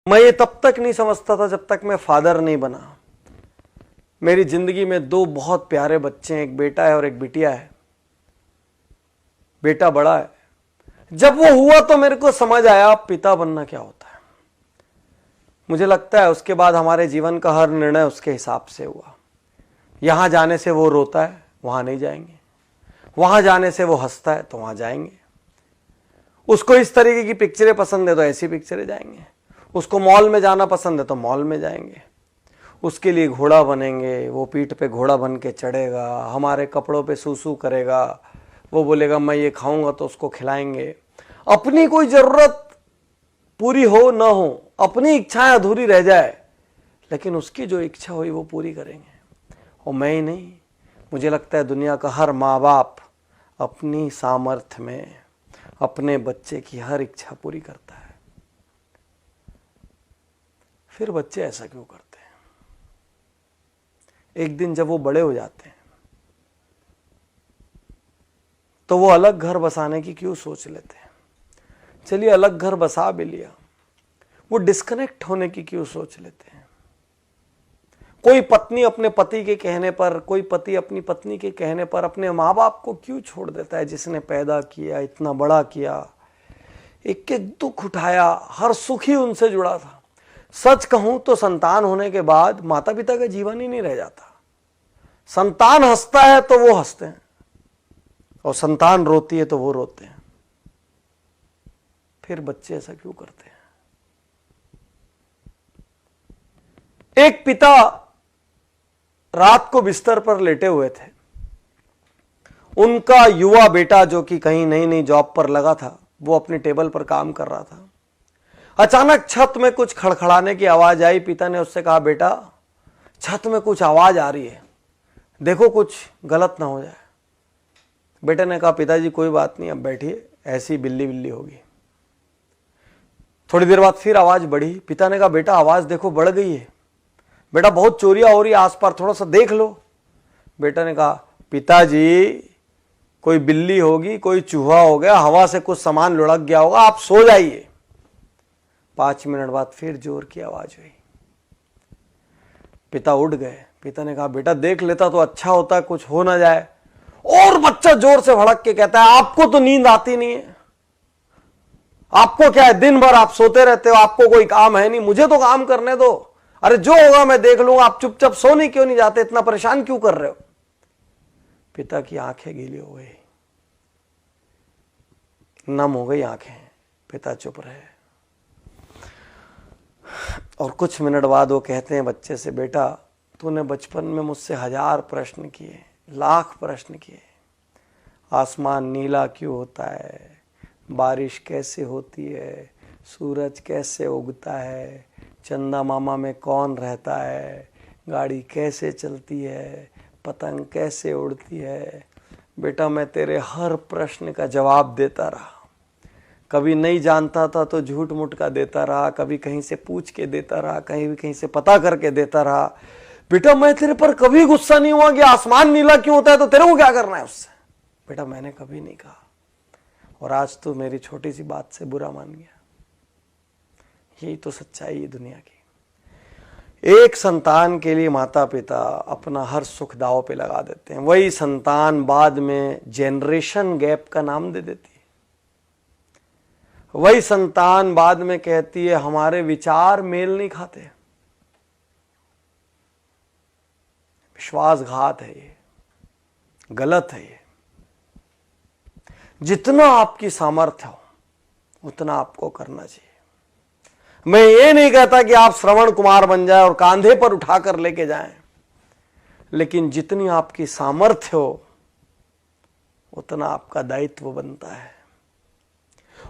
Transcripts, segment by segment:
मैं ये तब तक नहीं समझता था जब तक मैं फादर नहीं बना। मेरी जिंदगी में दो बहुत प्यारे बच्चे हैं, एक बेटा है और एक बिटिया है। बेटा बड़ा है। जब वो हुआ तो मेरे को समझ आया पिता बनना क्या होता है। मुझे लगता है उसके बाद हमारे जीवन का हर निर्णय उसके हिसाब से हुआ। यहां जाने से वो रोता है, वहां नहीं जाएंगे। वहां जाने से वो हंसता है तो वहां जाएंगे। उसको इस तरीके की पिक्चरें पसंद है तो ऐसी पिक्चरें जाएंगे। उसको मॉल में जाना पसंद है तो मॉल में जाएंगे। उसके लिए घोड़ा बनेंगे, वो पीठ पे घोड़ा बन के चढ़ेगा, हमारे कपड़ों पे सूसू करेगा। वो बोलेगा मैं ये खाऊंगा तो उसको खिलाएंगे। अपनी कोई जरूरत पूरी हो ना हो, अपनी इच्छाएं अधूरी रह जाए, लेकिन उसकी जो इच्छा हुई वो पूरी करेंगे। और मैं ही नहीं, मुझे लगता है दुनिया का हर माँ बाप अपनी सामर्थ्य में अपने बच्चे की हर इच्छा पूरी करता है। फिर बच्चे ऐसा क्यों करते हैं? एक दिन जब वो बड़े हो जाते हैं तो वो अलग घर बसाने की क्यों सोच लेते हैं? चलिए अलग घर बसा भी लिया, वो डिस्कनेक्ट होने की क्यों सोच लेते हैं? कोई पत्नी अपने पति के कहने पर, कोई पति अपनी पत्नी के कहने पर अपने माँ बाप को क्यों छोड़ देता है, जिसने पैदा किया, इतना बड़ा किया, एक एक दुख उठाया, हर सुख ही उनसे जुड़ा था। सच कहूं तो संतान होने के बाद माता पिता का जीवन ही नहीं रह जाता। संतान हंसता है तो वो हंसते हैं, और संतान रोती है तो वो रोते हैं। फिर बच्चे ऐसा क्यों करते हैं? एक पिता रात को बिस्तर पर लेटे हुए थे। उनका युवा बेटा, जो कि कहीं नई नई जॉब पर लगा था, वो अपनी टेबल पर काम कर रहा था। अचानक छत में कुछ खड़खड़ाने की आवाज आई। पिता ने उससे कहा, बेटा छत में कुछ आवाज आ रही है, देखो कुछ गलत ना हो जाए। बेटे ने कहा, पिताजी कोई बात नहीं, अब बैठिए, ऐसी बिल्ली बिल्ली होगी। थोड़ी देर बाद फिर आवाज बढ़ी। पिता ने कहा, बेटा आवाज देखो बढ़ गई है, बेटा बहुत चोरियां हो रही है आसपास, थोड़ा सा देख लो। बेटा ने कहा, पिताजी कोई बिल्ली होगी, कोई चूहा हो गया, हवा से कुछ सामान लुढ़क गया होगा, आप सो जाइए। 5 मिनट बाद फिर जोर की आवाज हुई। पिता उठ गए। पिता ने कहा, बेटा देख लेता तो अच्छा होता, कुछ हो ना जाए। और बच्चा जोर से भड़क के कहता है, आपको तो नींद आती नहीं है, आपको क्या है, दिन भर आप सोते रहते हो, आपको कोई काम है नहीं, मुझे तो काम करने दो, अरे जो होगा मैं देख लूंगा, आप चुपचाप सोने क्यों नहीं जाते, इतना परेशान क्यों कर रहे हो? पिता की आंखें गीली हो गई, नम हो गई आंखें। पिता चुप रहे। और कुछ मिनट बाद वो कहते हैं बच्चे से, बेटा तूने बचपन में मुझसे 1000 प्रश्न किए, लाख प्रश्न किए। आसमान नीला क्यों होता है, बारिश कैसे होती है, सूरज कैसे उगता है, चंदा मामा में कौन रहता है, गाड़ी कैसे चलती है, पतंग कैसे उड़ती है। बेटा मैं तेरे हर प्रश्न का जवाब देता रहा। कभी नहीं जानता था तो झूठ मूठ का देता रहा, कभी कहीं से पूछ के देता रहा, कहीं से पता करके देता रहा। बेटा मैं तेरे पर कभी गुस्सा नहीं हुआ कि आसमान नीला क्यों होता है तो तेरे को क्या करना है उससे। बेटा मैंने कभी नहीं कहा, और आज तो मेरी छोटी सी बात से बुरा मान गया। यही तो सच्चाई है दुनिया की। एक संतान के लिए माता पिता अपना हर सुख दांव पे लगा देते हैं। वही संतान बाद में जेनरेशन गैप का नाम दे देती है। वही संतान बाद में कहती है हमारे विचार मेल नहीं खाते। विश्वासघात है ये, गलत है ये। जितना आपकी सामर्थ्य हो उतना आपको करना चाहिए। मैं ये नहीं कहता कि आप श्रवण कुमार बन जाए और कांधे पर उठाकर लेके जाएं, लेकिन जितनी आपकी सामर्थ्य हो उतना आपका दायित्व बनता है।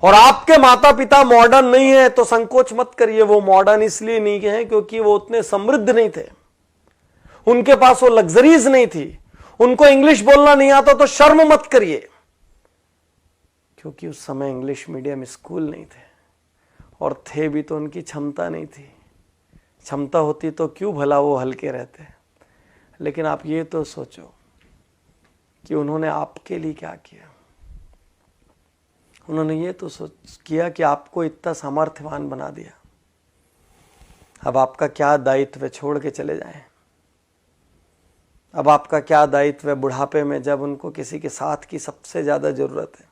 और आपके माता पिता मॉडर्न नहीं है तो संकोच मत करिए। वो मॉडर्न इसलिए नहीं है क्योंकि वो उतने समृद्ध नहीं थे, उनके पास वो लग्जरीज नहीं थी, उनको इंग्लिश बोलना नहीं आता तो शर्म मत करिए, क्योंकि उस समय इंग्लिश मीडियम स्कूल नहीं थे, और थे भी तो उनकी क्षमता नहीं थी। क्षमता होती तो क्यों भला वो हल्के रहते। लेकिन आप ये तो सोचो कि उन्होंने आपके लिए क्या किया। उन्होंने ये तो किया कि आपको इतना सामर्थ्यवान बना दिया। अब आपका क्या दायित्व छोड़ के चले जाएं? अब आपका क्या दायित्व है बुढ़ापे में, जब उनको किसी के साथ की सबसे ज़्यादा ज़रूरत है?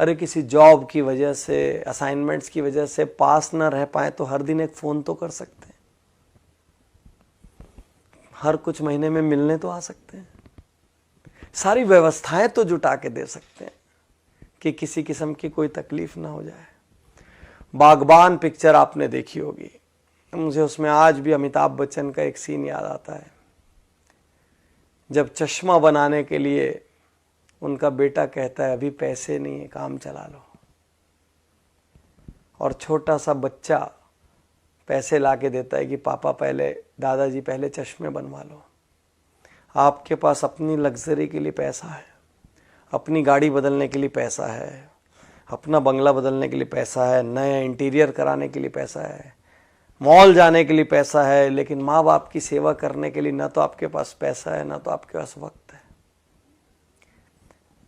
अरे किसी जॉब की वजह से, असाइनमेंट्स की वजह से पास ना रह पाए तो हर दिन एक फ़ोन तो कर सकते हैं, हर कुछ महीने में मिलने तो आ सकते हैं, सारी व्यवस्थाएं तो जुटा के दे सकते हैं कि किसी किस्म की कोई तकलीफ ना हो जाए। बागबान पिक्चर आपने देखी होगी, मुझे उसमें आज भी अमिताभ बच्चन का एक सीन याद आता है, जब चश्मा बनाने के लिए उनका बेटा कहता है अभी पैसे नहीं है, काम चला लो, और छोटा सा बच्चा पैसे ला के देता है कि पापा पहले, दादाजी पहले चश्मे बनवा लो। आपके पास अपनी लग्जरी के लिए पैसा है, अपनी गाड़ी बदलने के लिए पैसा है, अपना बंगला बदलने के लिए पैसा है, नया इंटीरियर कराने के लिए पैसा है, मॉल जाने के लिए पैसा है, लेकिन माँ बाप की सेवा करने के लिए ना तो आपके पास पैसा है, ना तो आपके पास वक्त है।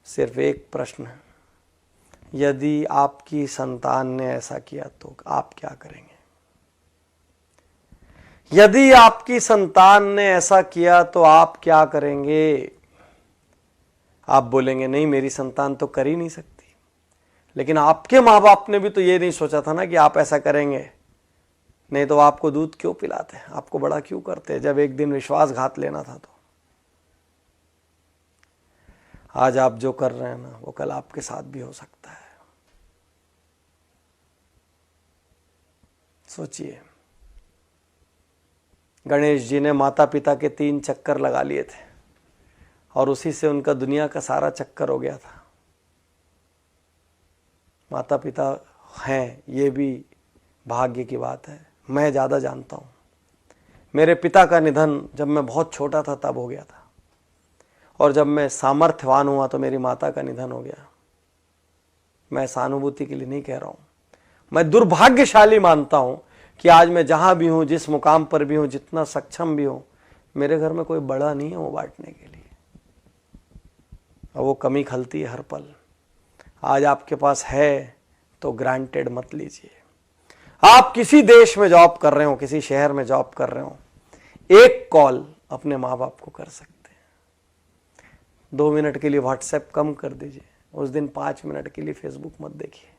सिर्फ एक प्रश्न है, यदि आपकी संतान ने ऐसा किया तो आप क्या करेंगे? यदि आपकी संतान ने ऐसा किया तो आप क्या करेंगे? आप बोलेंगे नहीं, मेरी संतान तो कर ही नहीं सकती। लेकिन आपके माँ बाप ने भी तो ये नहीं सोचा था ना कि आप ऐसा करेंगे, नहीं तो आपको दूध क्यों पिलाते, आपको बड़ा क्यों करते जब एक दिन विश्वासघात लेना था तो। आज आप जो कर रहे हैं ना, वो कल आपके साथ भी हो सकता है। सोचिए, गणेश जी ने माता पिता के 3 चक्कर लगा लिए थे और उसी से उनका दुनिया का सारा चक्कर हो गया था। माता पिता हैं, ये भी भाग्य की बात है। मैं ज़्यादा जानता हूँ, मेरे पिता का निधन जब मैं बहुत छोटा था तब हो गया था, और जब मैं सामर्थ्यवान हुआ तो मेरी माता का निधन हो गया। मैं सहानुभूति के लिए नहीं कह रहा हूँ, मैं दुर्भाग्यशाली मानता हूँ कि आज मैं जहाँ भी हूँ, जिस मुकाम पर भी हूँ, जितना सक्षम भी हूँ, मेरे घर में कोई बड़ा नहीं है वो बांटने के लिए, और वो कमी खलती है हर पल। आज आपके पास है तो ग्रांटेड मत लीजिए। आप किसी देश में जॉब कर रहे हो, किसी शहर में जॉब कर रहे हो, एक कॉल अपने माँ बाप को कर सकते हैं। 2 मिनट के लिए व्हाट्सएप कम कर दीजिए, उस दिन 5 मिनट के लिए फेसबुक मत देखिए,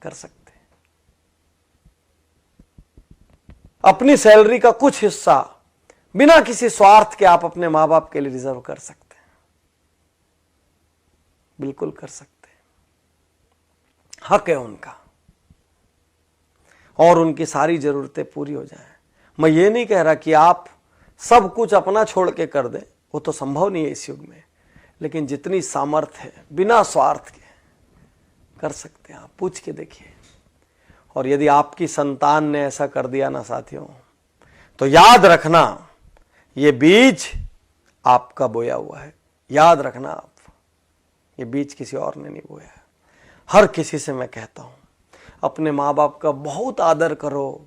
कर सकते हैं। अपनी सैलरी का कुछ हिस्सा बिना किसी स्वार्थ के आप अपने माँ बाप के लिए रिजर्व कर सकते हैं, बिल्कुल कर सकते हैं, हक है उनका, और उनकी सारी जरूरतें पूरी हो जाएं। मैं ये नहीं कह रहा कि आप सब कुछ अपना छोड़ के कर दें, वो तो संभव नहीं है इस युग में, लेकिन जितनी सामर्थ्य है बिना स्वार्थ के कर सकते हैं। आप पूछ के देखिए। और यदि आपकी संतान ने ऐसा कर दिया ना साथियों, तो याद रखना ये बीज आपका बोया हुआ है। याद रखना आप, ये बीज किसी और ने नहीं बोया है। हर किसी से मैं कहता हूं, अपने माँ बाप का बहुत आदर करो,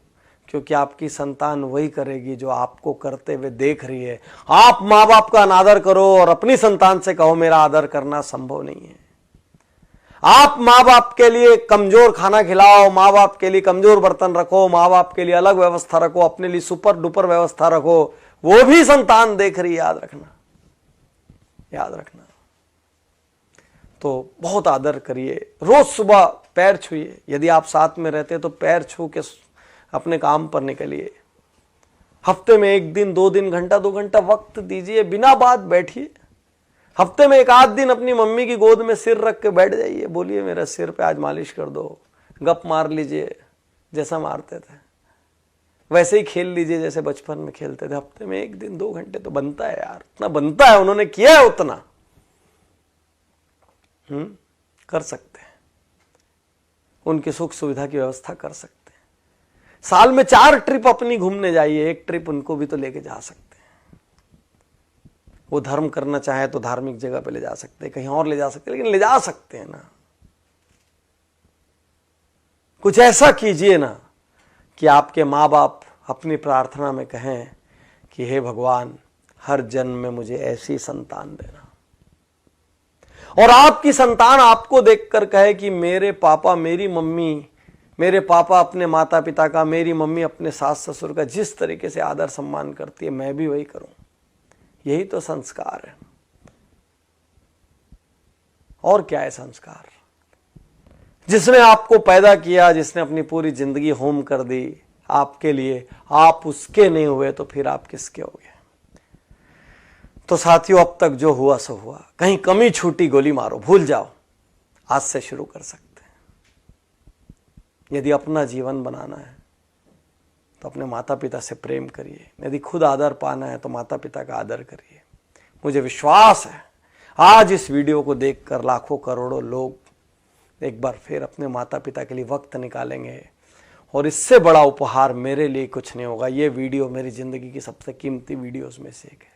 क्योंकि आपकी संतान वही करेगी जो आपको करते हुए देख रही है। आप माँ बाप का अनादर करो और अपनी संतान से कहो मेरा आदर करना संभव नहीं है। आप माँ बाप के लिए कमजोर खाना खिलाओ, माँ बाप के लिए कमजोर बर्तन रखो, माँ बाप के लिए अलग व्यवस्था रखो, अपने लिए सुपर डुपर व्यवस्था रखो, वो भी संतान देख रही है। याद रखना, याद रखना। तो बहुत आदर करिए, रोज सुबह पैर छूइए। यदि आप साथ में रहते तो पैर छू के अपने काम पर निकलिए। हफ्ते में 1 दिन 2 दिन, घंटा 2 घंटा वक्त दीजिए, बिना बात बैठिए। हफ्ते में 1 आध दिन अपनी मम्मी की गोद में सिर रख के बैठ जाइए, बोलिए मेरा सिर पे आज मालिश कर दो, गप मार लीजिए जैसा मारते थे, वैसे ही खेल लीजिए जैसे बचपन में खेलते थे। हफ्ते में 1 दिन 2 घंटे तो बनता है यार, उतना बनता है, उन्होंने किया है उतना। कर सकते हैं, उनकी सुख सुविधा की व्यवस्था कर सकते हैं। साल में 4 ट्रिप अपनी घूमने जाइए, 1 ट्रिप उनको भी तो लेके जा सकते हैं। वो धर्म करना चाहे तो धार्मिक जगह पे ले जा सकते हैं, कहीं और ले जा सकते हैं, लेकिन ले जा सकते हैं ना। कुछ ऐसा कीजिए ना कि आपके माँ बाप अपनी प्रार्थना में कहें कि हे भगवान, हर जन्म में मुझे ऐसी संतान देना। और आपकी संतान आपको देखकर कहे कि मेरे पापा मेरी मम्मी मेरे पापा अपने माता पिता का, मेरी मम्मी अपने सास ससुर का जिस तरीके से आदर सम्मान करती है, मैं भी वही करूं। यही तो संस्कार है। और क्या है संस्कार? जिसने आपको पैदा किया, जिसने अपनी पूरी जिंदगी होम कर दी आपके लिए, आप उसके नहीं हुए तो फिर आप किसके हो गए? तो साथियों, अब तक जो हुआ सो हुआ। कहीं कमी छूटी, गोली मारो, भूल जाओ। आज से शुरू कर सकते हैं। यदि अपना जीवन बनाना है तो अपने माता पिता से प्रेम करिए। यदि खुद आदर पाना है तो माता पिता का आदर करिए। मुझे विश्वास है आज इस वीडियो को देखकर लाखों करोड़ों लोग एक बार फिर अपने माता पिता के लिए वक्त निकालेंगे। और इससे बड़ा उपहार मेरे लिए कुछ नहीं होगा। ये वीडियो मेरी जिंदगी की सबसे कीमती वीडियोस में से एक है।